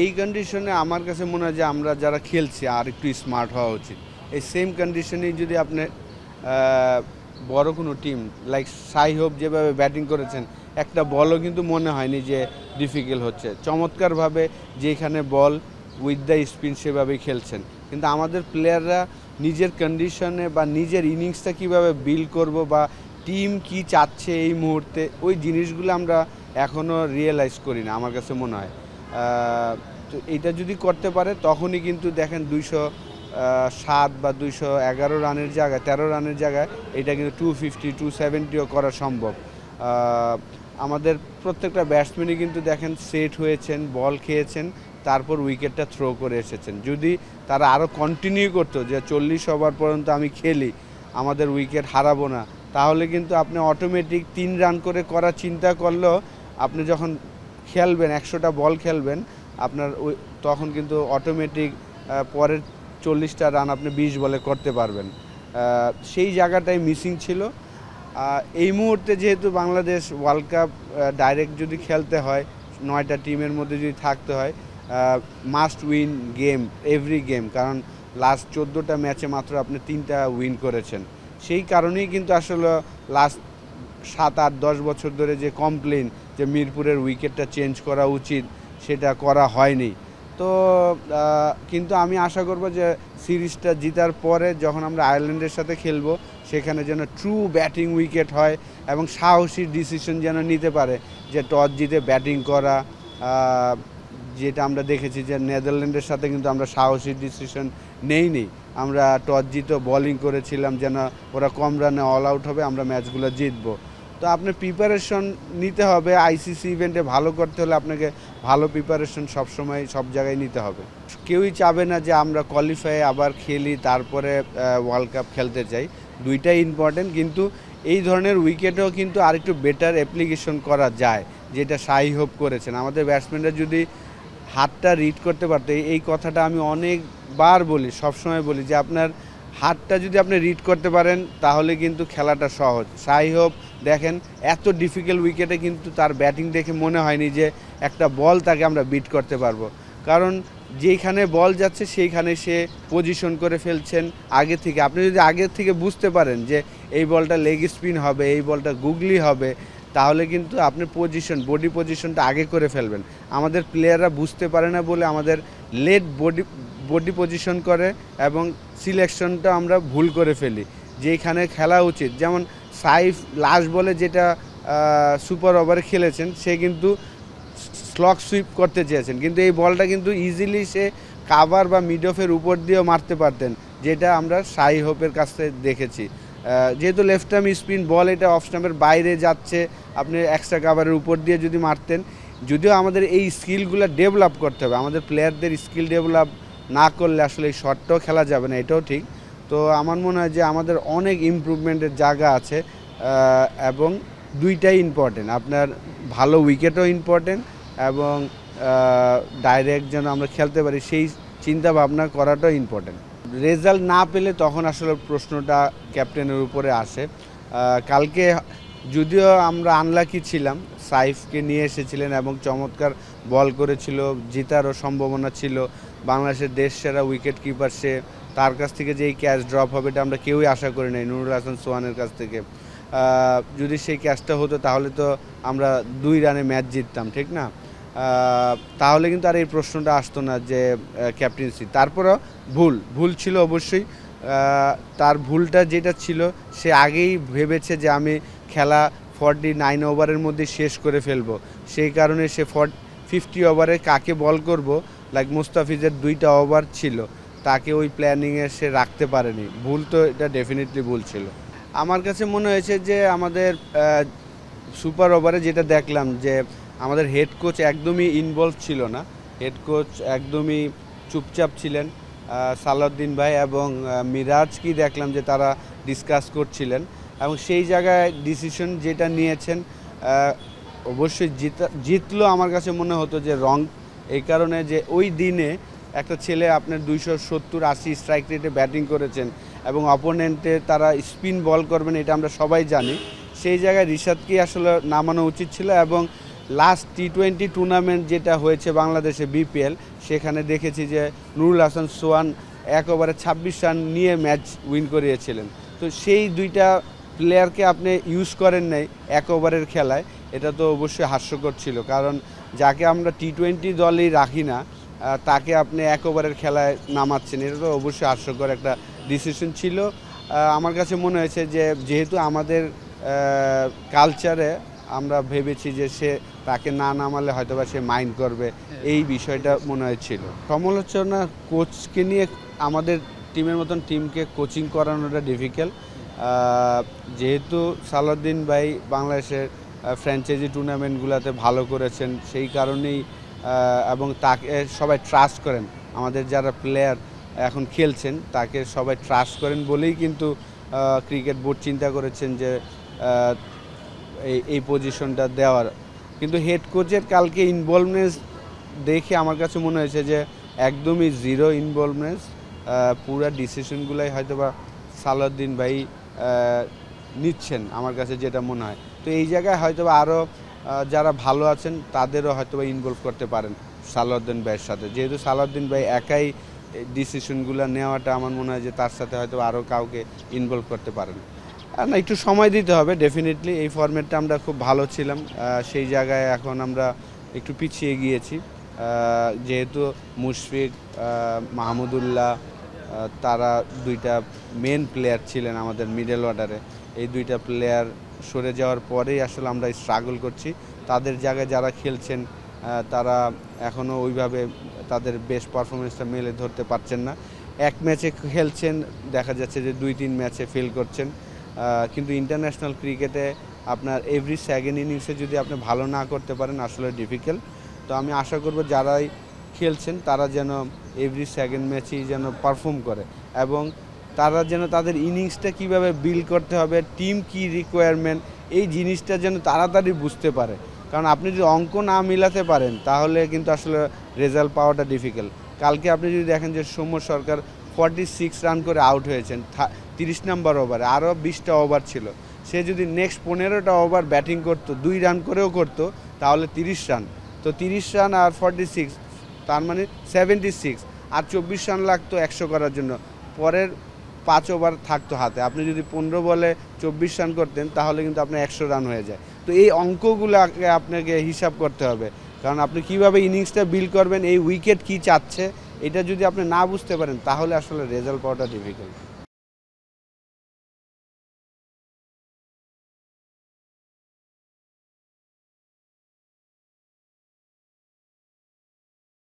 এই কন্ডিশনে আমার কাছে মনে হয় যে আমরা যারা খেলছি আর একটু স্মার্ট হওয়া উচিত। এই সেম কন্ডিশনেই যদি আপনি বড় কোনো টিম লাইক সাই হোপ যেভাবে ব্যাটিং করেছেন, একটা বলও কিন্তু মনে হয়নি যে ডিফিকাল্ট হচ্ছে, চমৎকারভাবে যেখানে বল উইথ দ্য স্পিন সেভাবেই খেলছেন। কিন্তু আমাদের প্লেয়াররা নিজের কন্ডিশনে বা নিজের ইনিংসটা কীভাবে বিল্ড করব বা টিম কি চাচ্ছে এই মুহূর্তে, ওই জিনিসগুলো আমরা এখনও রিয়েলাইজ করি না আমার কাছে মনে হয়। তো এটা যদি করতে পারে তখনই কিন্তু দেখেন 207 বা 211 রানের জায়গায় 13 রানের জায়গায় এটা কিন্তু 250 270ও করা সম্ভব। আমাদের প্রত্যেকটা ব্যাটসম্যানই কিন্তু দেখেন সেট হয়েছেন, বল খেয়েছেন, তারপর উইকেটটা থ্রো করে এসেছেন। যদি তারা আরও কন্টিনিউ করতো যে 40 ওভার পর্যন্ত আমি খেলি, আমাদের উইকেট হারাবো না, তাহলে কিন্তু আপনি অটোমেটিক 3 রান করে করার চিন্তা করলেও আপনি যখন খেলবেন 100টা বল খেলবেন আপনার তখন কিন্তু অটোমেটিক পরের 40টা রান আপনি 20 বলে করতে পারবেন। সেই জায়গাটাই মিসিং ছিল। এই মুহূর্তে যেহেতু বাংলাদেশ ওয়ার্ল্ড কাপ ডাইরেক্ট যদি খেলতে হয়, 9টা টিমের মধ্যে যদি থাকতে হয়, must win game every game, কারণ লাস্ট 14টা ম্যাচে মাত্র আপনি 3টা উইন করেছেন। সেই কারণেই কিন্তু আসলে লাস্ট 7-8-10 বছর ধরে যে কমপ্লেন যে মিরপুরের উইকেটটা চেঞ্জ করা উচিত, সেটা করা হয়নি। তো কিন্তু আমি আশা করব যে সিরিজটা জিতার পরে যখন আমরা আয়ারল্যান্ডের সাথে খেলবো, সেখানে যেন ট্রু ব্যাটিং উইকেট হয় এবং সাহসী ডিসিশন যেন নিতে পারে যে টস জিতে ব্যাটিং করা। যেটা আমরা দেখেছি যে নেদারল্যান্ডের সাথে কিন্তু আমরা সাহসী ডিসিশন নেইনি, আমরা টস জিতে বোলিং করেছিলাম যেন ওরা কম রানে অল আউট হবে, আমরা ম্যাচগুলো জিতবো। তো আপনার প্রিপারেশন নিতে হবে, আইসিসি ইভেন্টে ভালো করতে হলে আপনাকে ভালো প্রিপারেশন সবসময় সব জায়গায় নিতে হবে। কেউই চাবে না যে আমরা কোয়ালিফাই আবার খেলি তারপরে ওয়ার্ল্ড কাপ খেলতে চাই, দুইটাই ইম্পর্টেন্ট। কিন্তু এই ধরনের উইকেটেও কিন্তু আরেকটু বেটার অ্যাপ্লিকেশন করা যায়, যেটা শাই হোপ করেছেন। আমাদের ব্যাটসম্যানরা যদি হাতটা রিড করতে পারতো, এই কথাটা আমি অনেকবার বলি, সবসময় বলি যে আপনার হাতটা যদি আপনি রিড করতে পারেন তাহলে কিন্তু খেলাটা সহজ। শাই হোপ দেখেন এত ডিফিকাল্ট উইকেটে কিন্তু তার ব্যাটিং দেখে মনে হয়নি যে একটা বল তাকে আমরা বিট করতে পারবো, কারণ যেখানে বল যাচ্ছে সেইখানে সে পজিশন করে ফেলছেন আগে থেকে। আপনি যদি আগে থেকে বুঝতে পারেন যে এই বলটা লেগ স্পিন হবে, এই বলটা গুগলি হবে, তাহলে কিন্তু আপনি বডি পজিশনটা আগে করে ফেলবেন। আমাদের প্লেয়াররা বুঝতে পারে না বলে আমাদের লেট বডি পজিশন করে এবং সিলেকশনটা আমরা ভুল করে ফেলি যেখানে খেলা উচিত। যেমন সাইফ লাস্ট বলে যেটা সুপার ওভারে খেলেছেন, সে কিন্তু স্লগ সুইপ করতে চেয়েছেন, কিন্তু এই বলটা কিন্তু ইজিলি সে কাভার বা মিড অফের উপর দিয়েও মারতে পারতেন, যেটা আমরা শাই হোপের কাছ থেকে দেখেছি। যেহেতু লেফট আর্ম স্পিন বল, এটা অফ স্টাম্পের বাইরে যাচ্ছে, আপনি এক্সট্রা কাভারের উপর দিয়ে যদি মারতেন। যদিও আমাদের এই স্কিলগুলো ডেভেলপ করতে হবে, আমাদের প্লেয়ারদের স্কিল ডেভেলপ না করলে আসলে এই শটটাও খেলা যাবে না, এটাও ঠিক। তো আমার মনে হয় যে আমাদের অনেক ইমপ্রুভমেন্টের জায়গা আছে এবং দুইটাই ইম্পর্টেন্ট, আপনার ভালো উইকেটও ইম্পর্টেন্ট এবং ডাইরেক্ট যেন আমরা খেলতে পারি সেই চিন্তা ভাবনা করাটাও ইম্পর্টেন্ট। রেজাল্ট না পেলে তখন আসলে প্রশ্নটা ক্যাপ্টেনের উপরে আসে। কালকে যদিও আমরা আনলাকি ছিলাম, সাইফকে নিয়ে এসেছিলেন এবং চমৎকার বল করেছিল, জেতারও সম্ভাবনা ছিল। বাংলাদেশের দেশ সেরা উইকেট কিপার সে, তার কাছ থেকে যে এই ক্যাচ ড্রপ হবে এটা আমরা কেউই আশা করি নাই নুরুল হাসান সোহানের কাছ থেকে। যদি সেই ক্যাচটা হতো তাহলে তো আমরা 2 রানে ম্যাচ জিততাম, ঠিক না? তাহলে কিন্তু আর এই প্রশ্নটা আসতো না যে ক্যাপ্টেন্সি। তারপরও ভুল ছিল অবশ্যই। তার ভুলটা যেটা ছিল, সে আগেই ভেবেছে যে আমি খেলা 49 ওভারের মধ্যে শেষ করে ফেলবো, সেই কারণে সে 50 ওভারে কাকে বল করব, লাইক মুস্তাফিজের 2টা ওভার ছিল, তাকে ওই প্ল্যানিংয়ে সে রাখতে পারেনি। ভুল তো এটা ডেফিনেটলি ভুল ছিল। আমার কাছে মনে হয়েছে যে আমাদের সুপার ওভারে যেটা দেখলাম যে আমাদের হেড কোচ একদমই ইনভলভ ছিল না, হেড কোচ একদমই চুপচাপ ছিলেন। সালাউদ্দিন ভাই এবং মিরাজ কি দেখলাম যে তারা ডিসকাস করছিলেন এবং সেই জায়গায় ডিসিশন যেটা নিয়েছেন অবশ্যই জিতলো আমার কাছে মনে হতো যে রং, এই কারণে যে ওই দিনে একটা ছেলে আপনার 270-80 স্ট্রাইক রেটে ব্যাটিং করেছেন এবং অপোনেন্টে তারা স্পিন বল করবেন, এটা আমরা সবাই জানি। সেই জায়গায় রিশাদকেই আসলে নামানো উচিত ছিল এবং লাস্ট টি-20 টুর্নামেন্ট যেটা হয়েছে বাংলাদেশে বিপিএল, সেখানে দেখেছি যে নুরুল হাসান সোহান এক ওভারে 26 রান নিয়ে ম্যাচ উইন করিয়েছিলেন। তো সেই দুইটা প্লেয়ারকে আপনি ইউজ করেন নাই এক ওভারের খেলায়, এটা তো অবশ্যই হাস্যকর ছিল। কারণ যাকে আমরা টি-20 দলেই রাখি না, তাকে আপনি এক ওভারের খেলায় নামাচ্ছেন, এটা তো অবশ্যই হাস্যকর একটা ডিসিশন ছিল। আমার কাছে মনে হয়েছে যে যেহেতু আমাদের কালচারে আমরা ভেবেছি যে তাকে না নামালে হয়তোবা সে মাইন্ড করবে, এই বিষয়টা মনে হয়েছিল। সমালোচনা কোচকে নিয়ে, আমাদের টিমের মতন টিমকে কোচিং করানোটা ডিফিকাল্ট। যেহেতু সালাউদ্দিন ভাই বাংলাদেশের ফ্র্যাঞ্চাইজি টুর্নামেন্টগুলোতে ভালো করেছেন, সেই কারণেই এবং তাকে সবাই ট্রাস্ট করেন, আমাদের যারা প্লেয়ার এখন খেলছেন তাকে সবাই ট্রাস্ট করেন বলেই কিন্তু ক্রিকেট বোর্ড চিন্তা করেছেন যে এই পজিশনটা দেওয়ার। কিন্তু হেড কোচের কালকে ইনভলভনেস দেখে আমার কাছে মনে হয়েছে যে একদমই জিরো ইনভলভনেস, পুরো ডিসিশনগুলোই হয়তোবা সালাউদ্দিন ভাই নিচ্ছেন, আমার কাছে যেটা মনে হয়। তো এই জায়গায় হয়তোবা আরও যারা ভালো আছেন তাদেরও হয়তোবা ইনভলভ করতে পারেন সালাউদ্দিন ভাইয়ের সাথে। যেহেতু সালাউদ্দিন ভাই একাই ডিসিশনগুলো নেওয়াটা আমার মনে হয় যে তার সাথে হয়তো আরও কাউকে ইনভলভ করতে পারেন। আর না, একটু সময় দিতে হবে ডেফিনেটলি। এই ফরম্যাটটা আমরা খুব ভালো ছিলাম, সেই জায়গায় এখন আমরা একটু পিছিয়ে গিয়েছি। যেহেতু মুশফিক, মাহমুদুল্লাহ, তারা দুইটা মেন প্লেয়ার ছিলেন আমাদের মিডল অর্ডারে, এই দুইটা প্লেয়ার সরে যাওয়ার পরেই আসলে আমরা স্ট্রাগল করছি। তাদের জায়গায় যারা খেলছেন তারা এখনও ওইভাবে তাদের বেস্ট পারফরমেন্সটা মেলে ধরতে পারছেন না। এক ম্যাচে খেলছেন, দেখা যাচ্ছে যে 2-3 ম্যাচে ফেল করছেন। কিন্তু ইন্টারন্যাশনাল ক্রিকেটে আপনার এভরি সেকেন্ড ইনিংসে যদি আপনি ভালো না করতে পারেন, আসলে ডিফিকাল্ট। তো আমি আশা করব যারাই খেলছেন তারা যেন এভরি সেকেন্ড ম্যাচেই যেন পারফর্ম করে, এবং তারা যেন তাদের ইনিংসটা কীভাবে বিল্ড করতে হবে, টিম কি রিকোয়ারমেন্ট, এই জিনিসটা যেন তাড়াতাড়ি বুঝতে পারে। কারণ আপনি যদি অঙ্ক না মিলাতে পারেন তাহলে কিন্তু আসলে রেজাল্ট পাওয়াটা ডিফিকাল্ট। কালকে আপনি যদি দেখেন যে সৌম্য সরকার 46 রান করে আউট হয়েছেন 30 নম্বর ওভারে, আরও 20টা ওভার ছিল। সে যদি নেক্সট 15টা ওভার ব্যাটিং করতো, 2 রান করেও করতো, তাহলে 30 রান। তো 30 রান আর 46, তার মানে 76, আর 24 রান লাগতো 100 করার জন্য। পরের 5 ওভার থাকতো হাতে, আপনি যদি 15 বলে 24 রান করতেন তাহলে কিন্তু আপনার 100 রান হয়ে যায়। তো এই অঙ্কগুলোকে আপনাকে হিসাব করতে হবে, কারণ আপনি কিভাবে ইনিংসটা বিল্ড করবেন, এই উইকেট কি চাচ্ছে, এটা যদি আপনি না বুঝতে পারেন তাহলে আসলে রেজাল্ট পাওয়াটা ডিফিকাল্ট।